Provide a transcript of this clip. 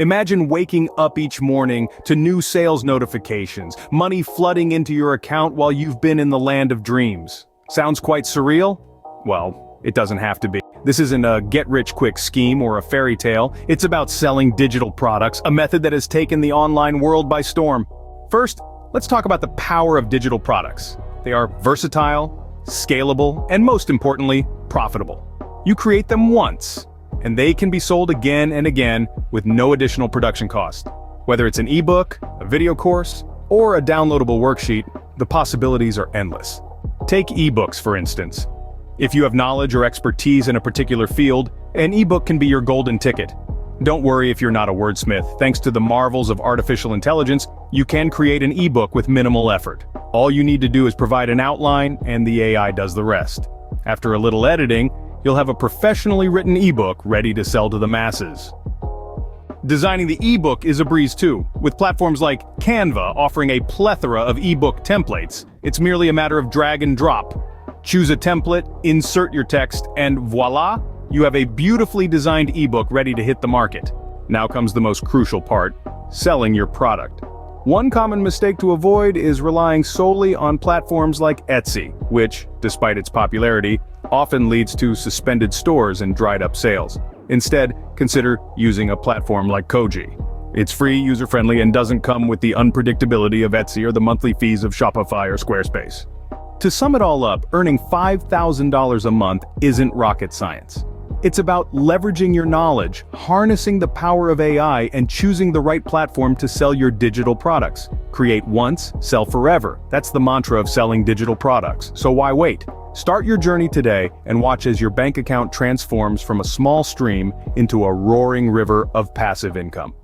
Imagine waking up each morning to new sales notifications, money flooding into your account while you've been in the land of dreams. Sounds quite surreal? Well, it doesn't have to be. This isn't a get-rich-quick scheme or a fairy tale. It's about selling digital products, a method that has taken the online world by storm. First, let's talk about the power of digital products. They are versatile, scalable, and most importantly, profitable. You create them once, and they can be sold again and again with no additional production cost. Whether it's an ebook, a video course, or a downloadable worksheet, the possibilities are endless. Take ebooks, for instance. If you have knowledge or expertise in a particular field, an ebook can be your golden ticket. Don't worry if you're not a wordsmith. Thanks to the marvels of artificial intelligence, you can create an ebook with minimal effort. All you need to do is provide an outline, and the AI does the rest. After a little editing, you'll have a professionally written ebook ready to sell to the masses. Designing the ebook is a breeze too. With platforms like Canva offering a plethora of ebook templates, it's merely a matter of drag and drop. Choose a template, insert your text, and voila, you have a beautifully designed ebook ready to hit the market. Now comes the most crucial part: selling your product. One common mistake to avoid is relying solely on platforms like Etsy, which, despite its popularity, often leads to suspended stores and dried-up sales. Instead, consider using a platform like Koji. It's free, user-friendly, and doesn't come with the unpredictability of Etsy or the monthly fees of Shopify or Squarespace. To sum it all up, earning $5,000 a month isn't rocket science. It's about leveraging your knowledge, harnessing the power of AI, and choosing the right platform to sell your digital products. Create once, sell forever. That's the mantra of selling digital products. So why wait? Start your journey today and watch as your bank account transforms from a small stream into a roaring river of passive income.